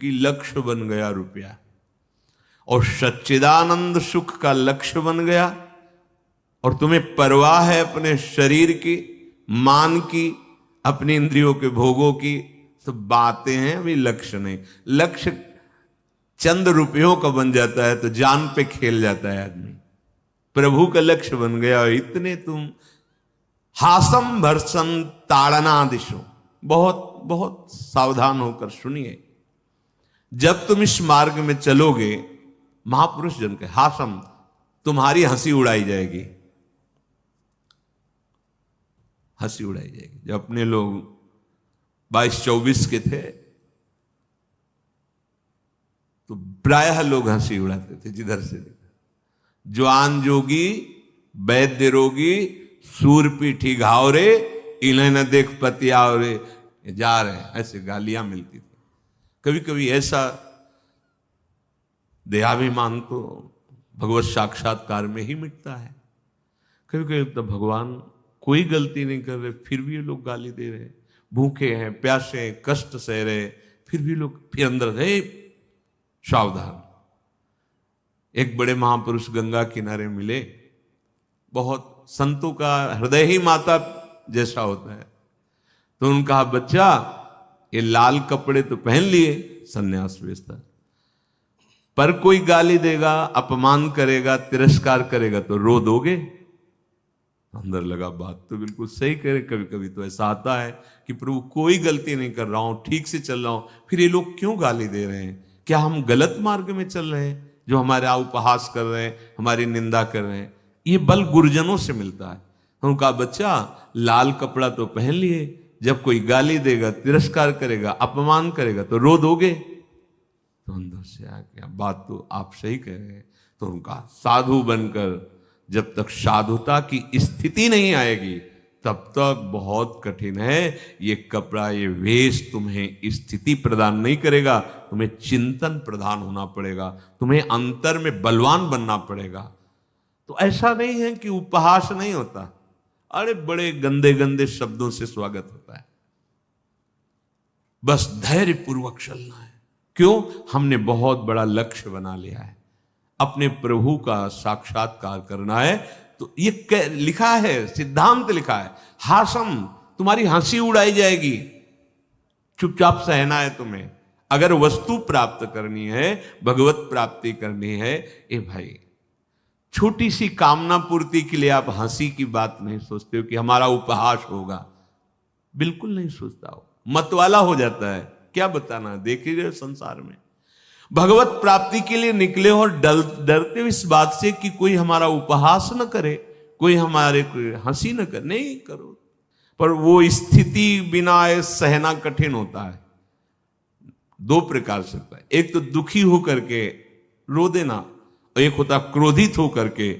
क्योंकि लक्ष्य बन गया रुपया, और सच्चिदानंद सुख का लक्ष्य बन गया, और तुम्हें परवाह है अपने शरीर की, मान की, अपनी इंद्रियों के भोगों की, तो बातें हैं, अभी लक्ष्य नहीं। लक्ष्य चंद रुपयों का बन जाता है तो जान पे खेल जाता है आदमी। प्रभु का लक्ष्य बन गया, और इतने तुम हासम भर्सन ताड़ना दिशो। बहुत बहुत सावधान होकर सुनिए। जब तुम इस मार्ग में चलोगे, महापुरुष जन के हासम, तुम्हारी हंसी उड़ाई जाएगी, हंसी उड़ाई जाएगी। जब अपने लोग 22-24 के थे तो प्रायः लोग हंसी उड़ाते थे जिधर से देखा। जवान जोगी वैद्य रोगी सूरपीठी घावरे, इन्हें न देख पतियावरे, जा रहे हैं, ऐसे गालियां मिलती थी। कभी कभी ऐसा देहाभिमान तो भगवत साक्षात्कार में ही मिटता है। कभी कभी तो भगवान कोई गलती नहीं कर रहे, फिर भी ये लोग गाली दे रहे, भूखे हैं, प्यासे हैं, कष्ट सह रहे, फिर भी लोग, फिर अंदर है सावधान। एक बड़े महापुरुष गंगा किनारे मिले, बहुत संतों का हृदय ही माता जैसा होता है, तो उन्होंने कहा, बच्चा ये लाल कपड़े तो पहन लिए, सन्यास वेश था, पर कोई गाली देगा, अपमान करेगा, तिरस्कार करेगा तो रो दोगे? अंदर लगा बात तो बिल्कुल सही करे। कभी कभी तो ऐसा आता है कि प्रभु कोई गलती नहीं कर रहा हूं, ठीक से चल रहा हूं, फिर ये लोग क्यों गाली दे रहे हैं? क्या हम गलत मार्ग में चल रहे हैं? जो हमारे उपहास कर रहे हैं, हमारी निंदा कर रहे हैं, ये बल गुरुजनों से मिलता है। उनका बच्चा लाल कपड़ा तो पहन लिए, जब कोई गाली देगा, तिरस्कार करेगा, अपमान करेगा तो रो दोगे? तो अंदर से आ गया, बात तो आप सही कह रहे हैं। तो उनका साधु बनकर जब तक साधुता की स्थिति नहीं आएगी तब तक बहुत कठिन है। ये कपड़ा, ये वेश तुम्हें स्थिति प्रदान नहीं करेगा, तुम्हें चिंतन प्रदान होना पड़ेगा, तुम्हें अंतर में बलवान बनना पड़ेगा। तो ऐसा नहीं है कि उपहास नहीं होता, अरे बड़े गंदे गंदे शब्दों से स्वागत होता है, बस धैर्य पूर्वक चलना है। क्यों? हमने बहुत बड़ा लक्ष्य बना लिया है, अपने प्रभु का साक्षात्कार करना है। तो ये लिखा है, सिद्धांत लिखा है, हासम, तुम्हारी हंसी उड़ाई जाएगी, चुपचाप सहना है तुम्हें। अगर वस्तु प्राप्त करनी है, भगवत प्राप्ति करनी है, ए भाई, छोटी सी कामना पूर्ति के लिए आप हंसी की बात नहीं सोचते हो कि हमारा उपहास होगा, बिल्कुल नहीं सोचता हो, मतवाला हो जाता है। क्या बताना, देख ही रहे संसार में भगवत प्राप्ति के लिए निकले और डरते हो इस बात से कि कोई हमारा उपहास न करे, कोई हमारे हंसी न करे। नहीं करो, पर वो स्थिति बिना सहना कठिन होता है। दो प्रकार से होता है, एक तो दुखी होकर के रो देना, और एक होता क्रोधित होकर के।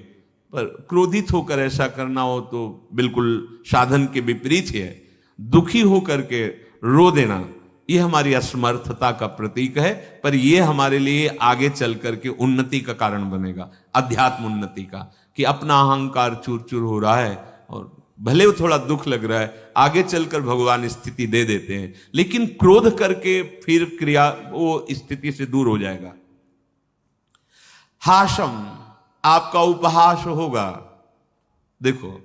पर क्रोधित होकर ऐसा करना हो तो बिल्कुल साधन के विपरीत है। दुखी होकर के रो देना, ये हमारी असमर्थता का प्रतीक है, पर यह हमारे लिए आगे चल करके उन्नति का कारण बनेगा, अध्यात्म उन्नति का, कि अपना अहंकार चूर चूर हो रहा है और भले वो थोड़ा दुख लग रहा है, आगे चलकर भगवान स्थिति दे देते हैं, लेकिन क्रोध करके फिर क्रिया वो स्थिति से दूर हो जाएगा। हासम, आपका उपहास होगा। देखो,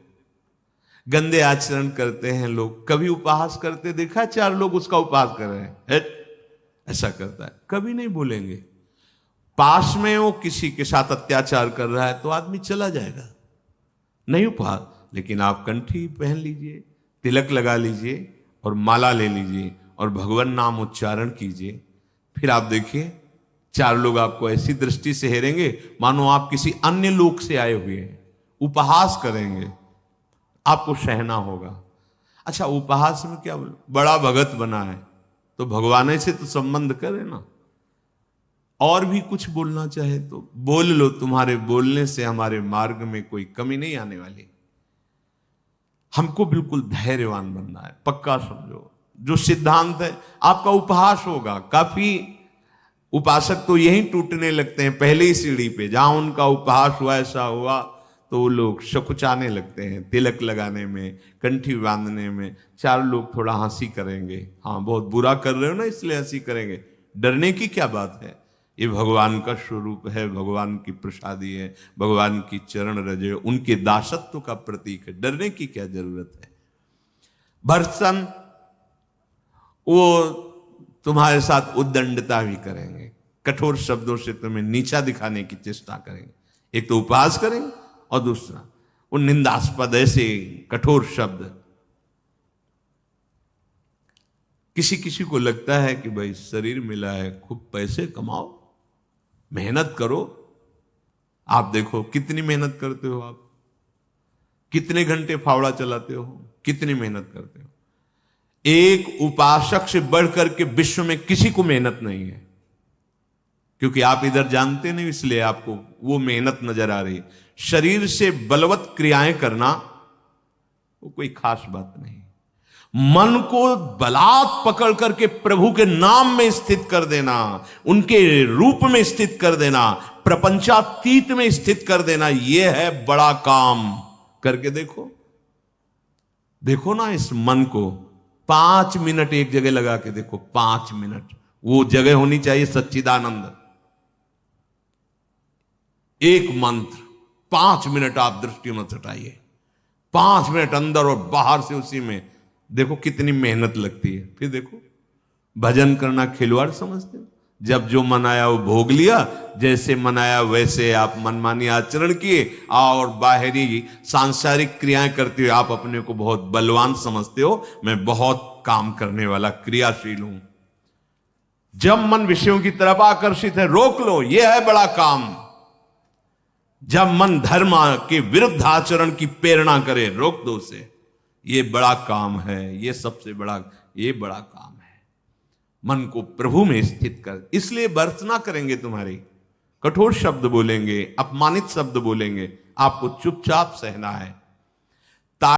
गंदे आचरण करते हैं लोग, कभी उपहास करते देखा? 4 लोग उसका उपहास कर रहे हैं, ऐसा करता है, कभी नहीं बोलेंगे। पास में वो किसी के साथ अत्याचार कर रहा है तो आदमी चला जाएगा, नहीं उपहास। लेकिन आप कंठी पहन लीजिए, तिलक लगा लीजिए और माला ले लीजिए और भगवान नाम उच्चारण कीजिए, फिर आप देखिए 4 लोग आपको ऐसी दृष्टि से हेरेंगे मानो आप किसी अन्य लोक से आए हुए हैं। उपहास करेंगे, आपको सहना होगा। अच्छा, उपहास में क्या बोले? बड़ा भगत बना है तो भगवान से तो संबंध करे ना, और भी कुछ बोलना चाहे तो बोल लो, तुम्हारे बोलने से हमारे मार्ग में कोई कमी नहीं आने वाली। हमको बिल्कुल धैर्यवान बनना है, पक्का समझो। जो सिद्धांत है, आपका उपहास होगा। काफी उपासक तो यही टूटने लगते हैं पहले ही सीढ़ी पे, जहां उनका उपहास हुआ, ऐसा हुआ तो वो लोग सकुचाने लगते हैं। तिलक लगाने में, कंठी बांधने में 4 लोग थोड़ा हंसी करेंगे, हाँ बहुत बुरा कर रहे हो ना इसलिए हंसी करेंगे, डरने की क्या बात है? ये भगवान का स्वरूप है, भगवान की प्रसादी है, भगवान की चरण रज, उनके दासत्व का प्रतीक है। डरने की क्या जरूरत है? भर्त्सन वो तुम्हारे साथ उद्दंडता भी करेंगे, कठोर शब्दों से तुम्हें नीचा दिखाने की चेष्टा करेंगे। एक तो उपहास करेंगे और दूसरा वो निंदास्पद ऐसे कठोर शब्द। किसी किसी को लगता है कि भाई शरीर मिला है, खूब पैसे कमाओ, मेहनत करो। आप देखो कितनी मेहनत करते हो, आप कितने घंटे फावड़ा चलाते हो, कितनी मेहनत करते हो। एक उपासक से बढ़कर के विश्व में किसी को मेहनत नहीं है, क्योंकि आप इधर जानते नहीं, इसलिए आपको वो मेहनत नजर आ रही है। शरीर से बलवत क्रियाएं करना वो कोई खास बात नहीं। मन को बलात् पकड़ करके प्रभु के नाम में स्थित कर देना, उनके रूप में स्थित कर देना, प्रपंचातीत में स्थित कर देना, यह है बड़ा काम। करके देखो, देखो ना इस मन को 5 मिनट एक जगह लगा के देखो, 5 मिनट। वो जगह होनी चाहिए सच्चिदानंद। एक मंत्र 5 मिनट आप दृष्टि मत हटाइए, 5 मिनट अंदर और बाहर से उसी में देखो कितनी मेहनत लगती है। फिर देखो भजन करना खिलवाड़ समझते हो? जब जो मन आया वो भोग लिया, जैसे मन आया वैसे आप मनमानी आचरण किए और बाहरी सांसारिक क्रियाएं करते हुए आप अपने को बहुत बलवान समझते हो। मैं बहुत काम करने वाला क्रियाशील हूं। जब मन विषयों की तरफ आकर्षित है, रोक लो, यह है बड़ा काम। जब मन धर्म के विरुद्ध आचरण की प्रेरणा करे, रोक दो उसे, ये बड़ा काम है, ये सबसे बड़ा, ये बड़ा काम है। मन को प्रभु में स्थित कर। इसलिए भर्त्सना करेंगे, तुम्हारी कठोर शब्द बोलेंगे, अपमानित शब्द बोलेंगे, आपको चुपचाप सहना है।